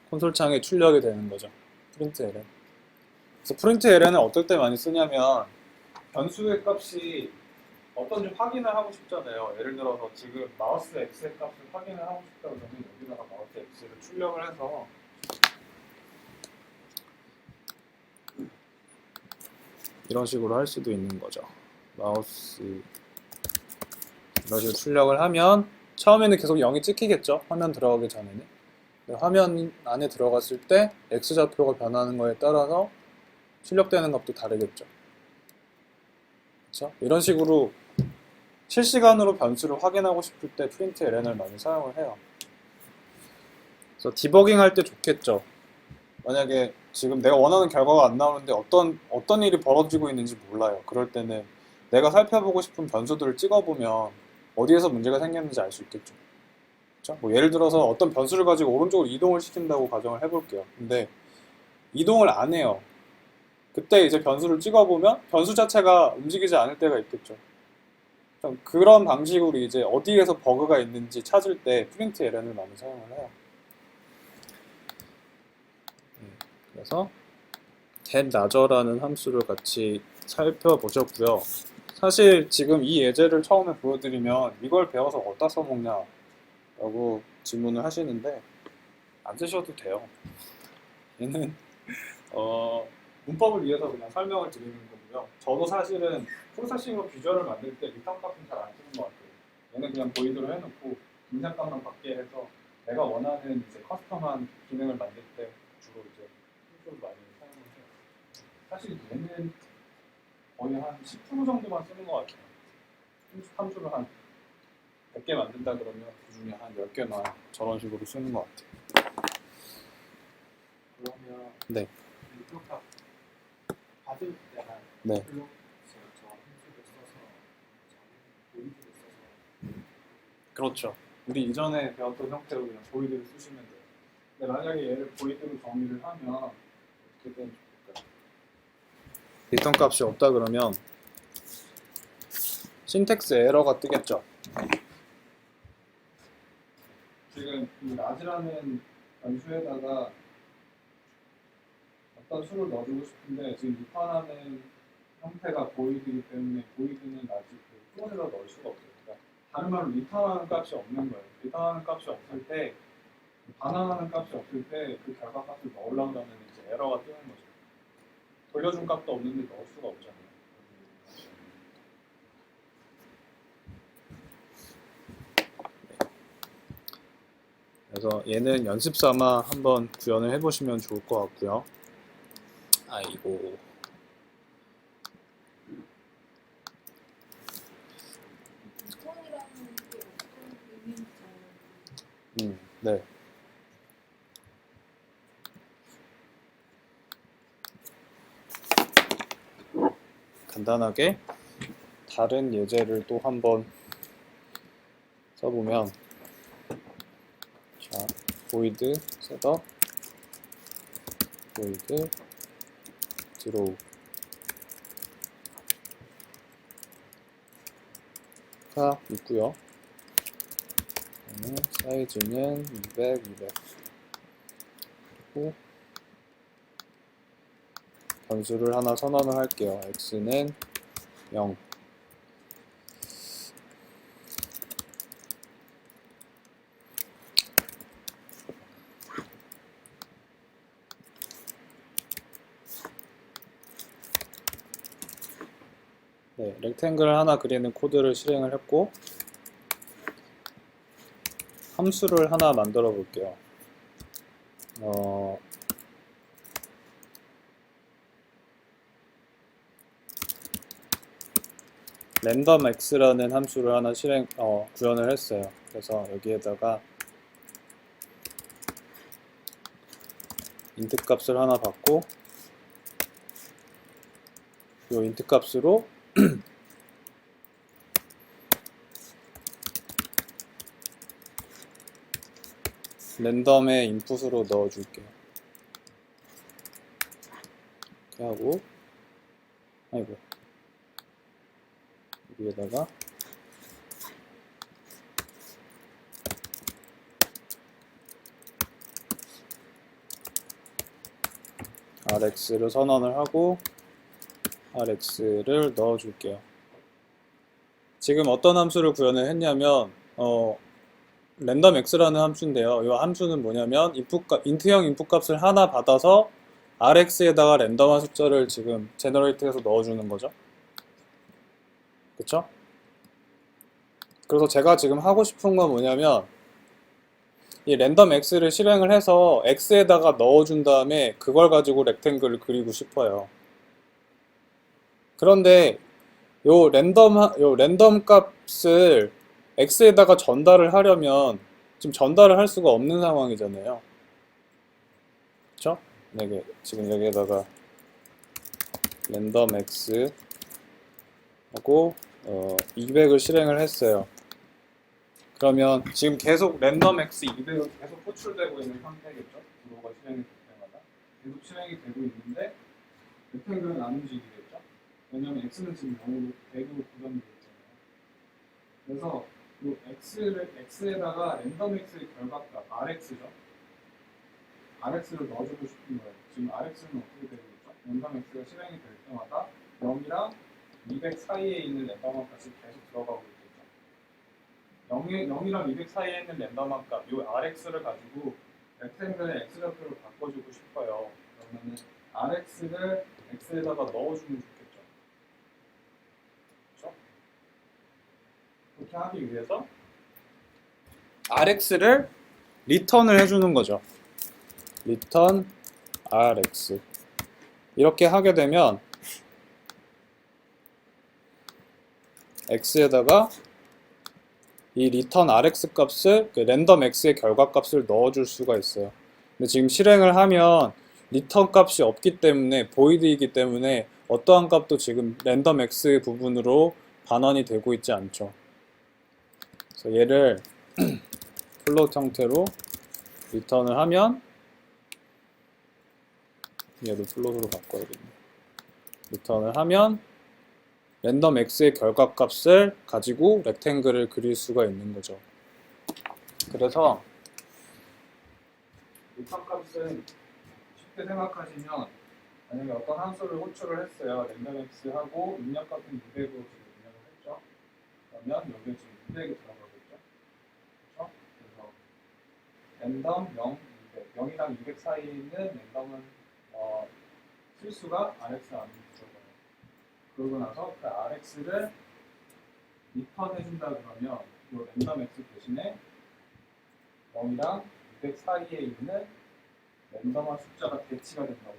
콘솔 창에 출력이 되는 거죠. 프린트 LN. 그래서 프린트 LN은 어떨 때 많이 쓰냐면 변수의 값이 어떤지 확인을 하고 싶잖아요. 예를 들어서 지금 마우스 X의 값을 확인을 하고 싶다 그러면 여기다가 마우스 X를 출력을 해서 이런 식으로 할 수도 있는 거죠. 마우스 이런 식으로 출력을 하면 처음에는 계속 0이 찍히겠죠. 화면 들어가기 전에는. 화면 안에 들어갔을 때 X좌표가 변하는 거에 따라서 출력되는 값도 다르겠죠. 그렇죠? 이런 식으로 실시간으로 변수를 확인하고 싶을 때 프린트 LN을 많이 사용을 해요. 그래서 디버깅 할 때 좋겠죠. 만약에 지금 내가 원하는 결과가 안 나오는데 어떤 일이 벌어지고 있는지 몰라요. 그럴 때는 내가 살펴보고 싶은 변수들을 찍어보면 어디에서 문제가 생겼는지 알 수 있겠죠. 그렇죠? 뭐 예를 들어서 어떤 변수를 가지고 오른쪽으로 이동을 시킨다고 가정을 해볼게요. 근데 이동을 안 해요. 그때 이제 변수를 찍어보면 변수 자체가 움직이지 않을 때가 있겠죠. 그런 방식으로 이제 어디에서 버그가 있는지 찾을 때 프린트 LN을 많이 사용을 해요. 그래서 get larger라는 함수를 같이 살펴보셨고요. 사실 지금 이 예제를 처음에 보여드리면 이걸 배워서 어디다 써먹냐 라고 질문을 하시는데 안 쓰셔도 돼요. 얘는 문법을 위해서 그냥 설명을 드리는 거고요. 저도 사실은 프로세싱으로 비주얼을 만들 때 리턴 값은 잘 안 쓰는 것 같아요. 얘는 그냥 보이드로 해놓고 인상값만 받게 해서 내가 원하는 이제 커스텀한 기능을 만들 때 주로 이제 함수를 많이 사용을 해요. 사실 얘는 거의 한 10% 정도만 쓰는 것 같아요. 함수를 한 100개 만든다 그러면 그 중에 한 10개만 저런 식으로 쓰는 것 같아요. 그러면 네. 리턴값 받을 때만 네. 저 함수를 써서 보이드를 써서 그렇죠. 우리 이전에 배웠던 형태로 그냥 보이드를 쓰시면 돼요. 근데 만약에 얘를 보이드로 정의를 하면 어떻게 되는지 볼까요? 리턴 값이 없다 그러면 신텍스 에러가 뜨겠죠. 지금 이 라지라는 변수에다가 어떤 수를 넣어주고 싶은데 지금 리턴하는 형태가 보이드이기 때문에 보이드는 라지 플롯에다 넣을 수가 없어요. 그러니까 다른 말로 리턴하는 값이 없는 거예요. 리턴하는 값이 없을 때 반환하는 값이 없을 때 그 결과 값을 넣으려고 하면 이제 에러가 뜨는 거죠. 돌려준 값도 없는데 넣을 수가 없잖아요. 그래서 얘는 연습 삼아 한번 구현을 해보시면 좋을 것 같고요. 아이고. 리턴이라는 게 어떤 의미인지 잘 네. 간단하게 다른 예제를 또 한번 써보면, 자, void setup, void draw 가 있고요. 사이즈는 200, 200. 그리고 변수를 하나 선언을 할게요. x는 0. 네, 렉탱글 하나 그리는 코드를 실행을 했고, 함수를 하나 만들어 볼게요. 랜덤 x라는 함수를 하나 구현을 했어요. 그래서 여기에다가 int 값을 하나 받고, 이 int 값으로 랜덤의 인풋으로 넣어줄게요. 이렇게 하고, 아이고, 여기에다가 rx를 선언을 하고 rx를 넣어줄게요. 지금 어떤 함수를 구현을 했냐면 랜덤 x라는 함수인데요. 이 함수는 뭐냐면 int형 인풋 값을 하나 받아서 rx에다가 랜덤한 숫자를 지금 제너레이트해서 넣어주는 거죠. 그쵸? 그래서 제가 지금 하고 싶은 건 뭐냐면 이 랜덤 x를 실행을 해서 x에다가 넣어준 다음에 그걸 가지고 렉탱글을 그리고 싶어요. 그런데 요 랜덤 값을 x에다가 전달을 하려면 지금 전달을 할 수가 없는 상황이잖아요. 그쵸? 네, 지금 여기에다가 랜덤 x 하고 200을 실행을 했어요. 그러면 지금 계속 랜덤 x 200은 계속 호출되고 있는 상태겠죠? 브로가 실행이 될 때마다 계속 실행이 되고 있는데 렉탱글은 안 움직이겠죠? 왜냐면 x는 지금 0으로 100으로 고정되어 있잖아요. 그래서 이 x에다가 랜덤 x의 결과값 rx죠. rx를 넣어주고 싶은 거예요. 지금 rx는 어떻게 되고 있죠? 랜덤 x가 실행이 될 때마다 0이랑 200 사이에 있는 랜덤한 값이 계속 들어가고 있겠죠. 0이랑 200 사이에 있는 랜덤한 값, 이 rx를 가지고 렉탱글의 x좌표로 바꿔주고 싶어요. 그러면은 rx를 x에다가 넣어주면 좋겠죠. 그렇죠? 그렇게 하기 위해서 rx를 리턴을 해주는 거죠. 리턴 rx 이렇게 하게 되면 x에다가 이 리턴 rx 값을 랜덤 x의 결과 값을 넣어줄 수가 있어요. 근데 지금 실행을 하면 리턴 값이 없기 때문에 void이기 때문에 어떠한 값도 지금 랜덤 x 부분으로 반환이 되고 있지 않죠. 그래서 얘를 플롯 형태로 리턴을 하면 얘도 플롯으로 바꿔야겠네. 리턴을 하면 랜덤 x의 결과값을 가지고 렉탱글을 그릴 수가 있는 거죠. 그래서 리턴 값은 쉽게 생각하시면 만약에 어떤 함수를 호출을 했어요. 랜덤 x하고 입력값은 200으로 지금 입력을 했죠. 그러면 여기에 지금 200이 들어가겠죠. 그렇죠? 그래서 랜덤 0, 200, 0이랑 200 사이에 있는 랜덤은 실수가 rx 안에 들어가요. 그러고 나서 그 rx를 리턴해준다 그러면 이 랜덤 x 대신에 0이랑 200 사이에 있는 랜덤한 숫자가 대치가 된다고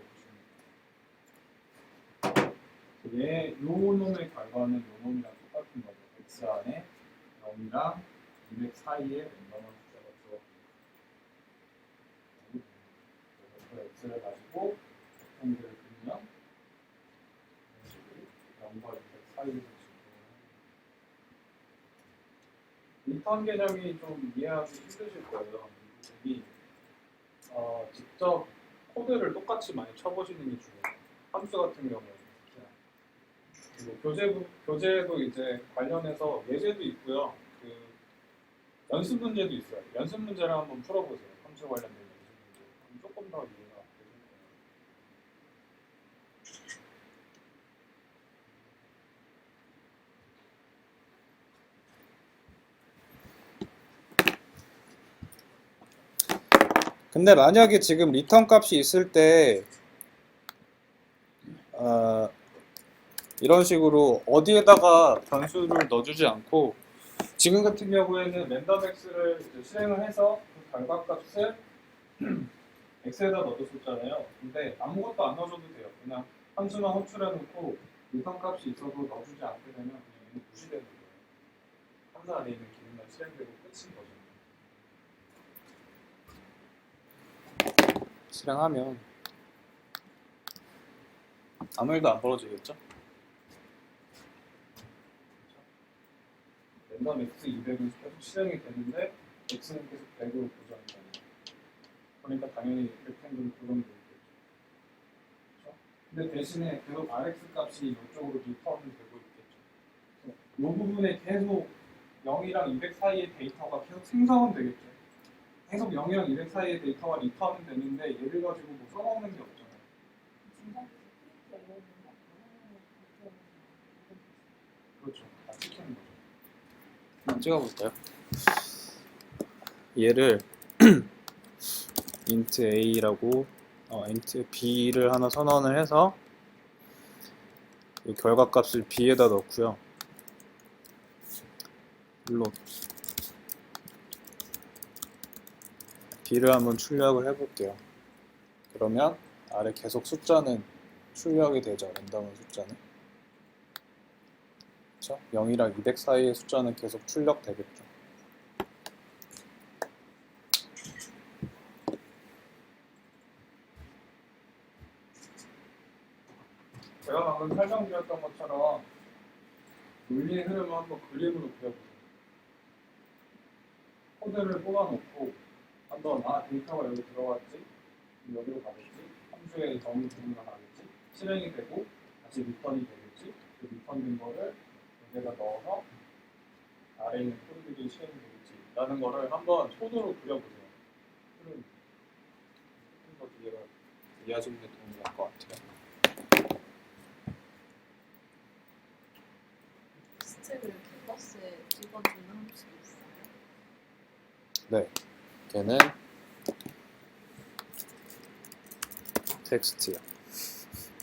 보시면 돼요. 요 놈의 결과는 요 놈이랑 똑같은 거죠. x 안에 0이랑 200 사이에 랜덤한 숫자가 들어갑니다. 그래서 그 x를 가지고 렉탱글을 그리면 0, 0과 200 사이에서 지금 리턴 개념이 좀 이해하기 힘드실 거예요. 이 직접 코드를 똑같이 많이 쳐보시는 게 중요해요. 함수 같은 경우에 그리고 교재도 이제 관련해서 예제도 있고요. 그 연습 문제도 있어요. 연습 문제를 한번 풀어보세요. 함수 관련된 연습 문제. 그럼 조금 더 이해가 되실 거예요. 근데 만약에 지금 리턴 값이 있을 때 이런 식으로 어디에다가 변수를 넣어주지 않고 지금 같은 경우에는 랜덤X를 이제 실행을 해서 그 결과값을 X에다 넣어줬었잖아요. 근데 아무것도 안 넣어줘도 돼요. 그냥 함수만 호출해놓고 리턴 값이 있어도 넣어주지 않게 되면 그냥 얘는 무시되는 거예요. 함수 안에 있는 기능만 실행되고 끝인 거죠. 실행하면 아무 일도 안 벌어지겠죠? 랜덤 X 200은 계속 실행이 되는데 X는 계속 100으로 고정이 되는 거예요. 그러니까 당연히 렉탱글은 고정이 되겠죠. 그렇죠? 근데 대신에 계속 RX 값이 이쪽으로 리턴이 되고 있겠죠. 이 부분에 계속 0이랑 200 사이의 데이터가 계속 생성은 되겠죠. 계속 0이랑 200 사이의 데이터가 리턴은 되는데 얘를 가지고 뭐 써먹는 게 없잖아요. 그렇죠. 다 찍히는 거죠. 한번 찍어볼까요? 얘를 int a라고 int b를 하나 선언을 해서 이 결과값을 b에다 넣고요. 물론 b를 한번 출력을 해볼게요. 그러면 아래 계속 숫자는 출력이 되죠. 랜덤한 숫자는. 그렇죠? 0이랑 200 사이의 숫자는 계속 출력되겠죠. 제가 방금 설명드렸던 것처럼 논리의 흐름을 한번 그림으로 그려보세요. 코드를 뽑아놓고 한번 데이터가 여기 들어갔지, 여기로 가겠지, 함수에 정의 부분가 가겠지, 실행이 되고 다시 리턴이 되겠지, 그 리턴된 거를 여기다 넣어서 아래에 있는 코드들이 실행이 되겠지 라는 거를 한번 손으로 그려보세요. 흐름. 좀더 이해하시는 데 도움이 될 것 같아요. 스택을 캔버스에 집어주는 함수도 있어요. 네, 걔는 텍스트요.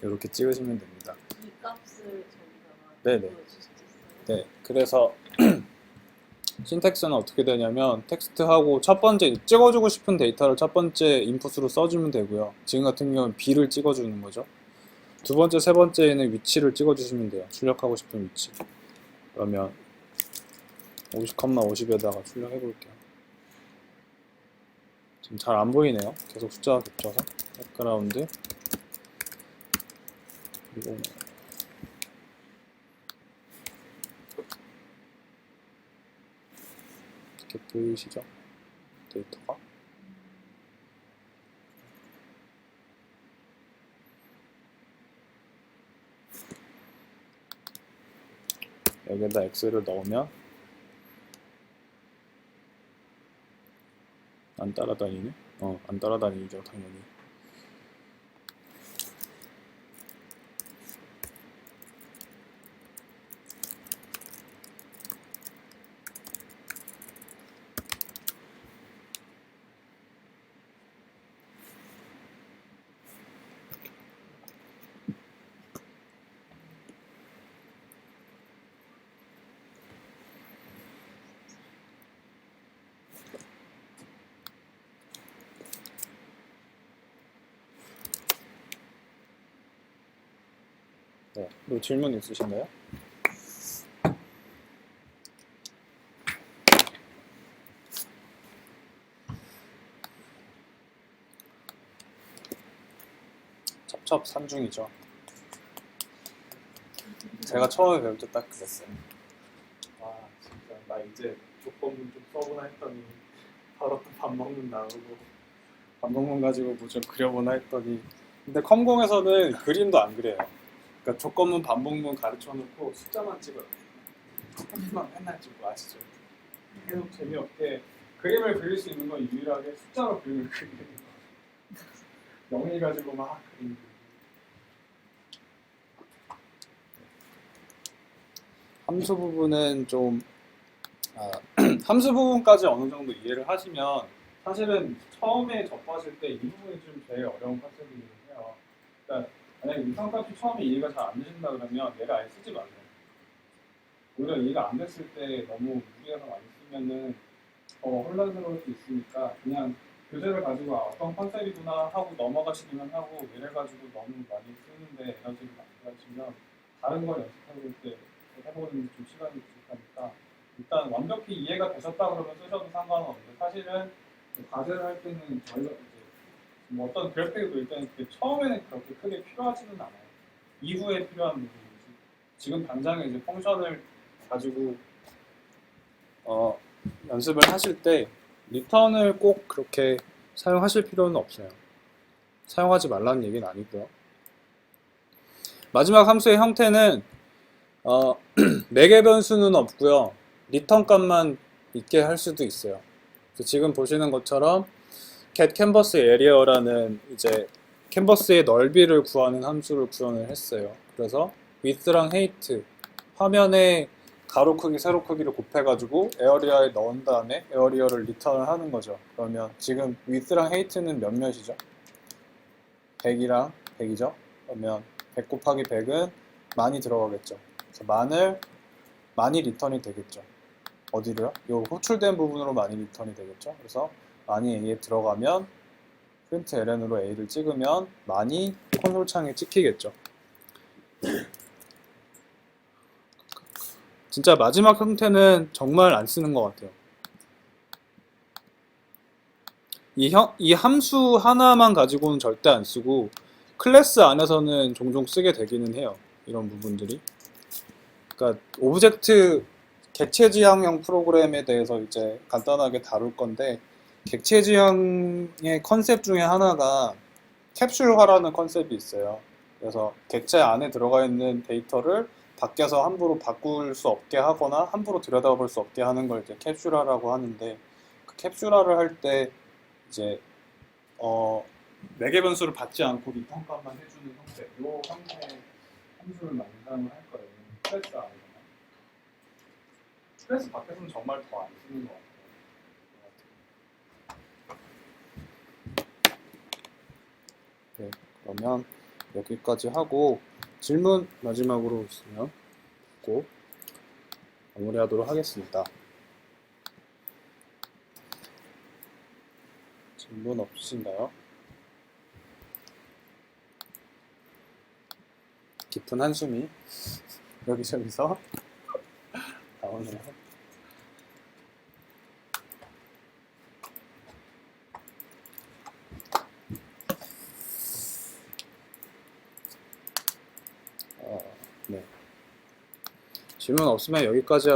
이렇게 찍으시면 됩니다. 이 값을 저기다가 네네. 넣어줄 수도 있어요. 네, 그래서 신텍스는 어떻게 되냐면 텍스트하고 첫 번째 찍어주고 싶은 데이터를 첫 번째 인풋으로 써주면 되고요. 지금 같은 경우는 B를 찍어주는 거죠. 두 번째, 세 번째에는 위치를 찍어주시면 돼요. 출력하고 싶은 위치. 그러면 50, 50에다가 출력해 볼게요. 지금 잘 안 보이네요. 계속 숫자가 겹쳐서. 백그라운드. 그리고 이렇게 보이시죠? 데이터가. 여기에다 X를 넣으면 안 따라다니네? 안 따라다니죠, 당연히. 네, 뭐 질문 있으신가요? 첩첩산중이죠. 제가 처음에 배울 때 딱 그랬어요. 와 진짜 나 이제 조건문 좀 써보나 했더니 바로 또 밥 먹는 나오고. 감독문 가지고 뭐 좀 그려보나 했더니 근데 컴공에서는 그림도 안 그려요. 그러니까 조건문, 반복문 가르쳐 놓고 숫자만 찍어요. 숫자만 맨날 찍고 아시죠? 계속 재미없게 그림을 그릴 수 있는 건 유일하게 숫자로 그림을 그리는 거. 영리 가지고 막 그리는 거. 함수 부분은 좀 함수 부분까지 어느 정도 이해를 하시면 사실은 처음에 접하실 때 이 부분이 좀 제일 어려운 컨셉이긴 해요. 그러니까 만약에 이상값이 처음에 이해가 잘 안 되신다 그러면 얘를 아예 쓰지 마세요. 오히려 이해가 안 됐을 때 너무 무리해서 많이 쓰면은 더 혼란스러울 수 있으니까 그냥 교재를 가지고 어떤 컨셉이구나 하고 넘어가시기만 하고 얘를 가지고 너무 많이 쓰는데 에너지를 많이 가지면 다른 걸 연습해볼 때 해보는 좀 시간이 부족하니까 일단 완벽히 이해가 되셨다 그러면 쓰셔도 상관은 없는데 사실은 과제를 할 때는 저희가 이제 뭐 어떤 그래픽을 그릴 때는 그게 처음에는 그렇게 크게 필요하지는 않아요. 이후에 필요한 부분이지. 지금 당장에 이제 펑션을 가지고 연습을 하실 때 리턴을 꼭 그렇게 사용하실 필요는 없어요. 사용하지 말라는 얘기는 아니고요. 마지막 함수의 형태는 4개 변수는 없고요. 리턴 값만 있게 할 수도 있어요. 그래서 지금 보시는 것처럼 get canvas area라는 이제 캔버스의 넓이를 구하는 함수를 구현을 했어요. 그래서 width랑 height 화면에 가로 크기, 세로 크기를 곱해가지고 에어리어에 넣은 다음에 에어리어를 리턴을 하는 거죠. 그러면 지금 width랑 height는 몇몇이죠? 100이랑 100이죠? 그러면 100 곱하기 100은 만이 들어가겠죠. 그래서 만이 리턴이 되겠죠. 어디로요? 이 호출된 부분으로 많이 리턴이 되겠죠. 그래서 많이 A에 들어가면 프린트 ln으로 A를 찍으면 많이 콘솔 창에 찍히겠죠. 진짜 마지막 형태는 정말 안 쓰는 것 같아요. 이 함수 하나만 가지고는 절대 안 쓰고 클래스 안에서는 종종 쓰게 되기는 해요. 이런 부분들이. 그러니까 오브젝트 객체 지향형 프로그램에 대해서 이제 간단하게 다룰 건데 객체 지향의 컨셉 중에 하나가 캡슐화라는 컨셉이 있어요. 그래서 객체 안에 들어가 있는 데이터를 밖에서 함부로 바꿀 수 없게 하거나 함부로 들여다볼 수 없게 하는 걸 이제 캡슐화라고 하는데 그 캡슐화를 할 때 이제 4개 변수를 받지 않고 리턴 값만 해주는 형태, 이 형태의 함수를 많이 사용을 할 거예요. 클래스 안에서만. 클래스 밖에서는 정말 더 안 쓰는 것 같아요. 네, 그러면 여기까지 하고 질문 마지막으로 있으면 꼭 마무리하도록 하겠습니다. 질문 없으신가요? 깊은 한숨이 여기저기서 나오네요. 네. 질문 없으면 여기까지 하고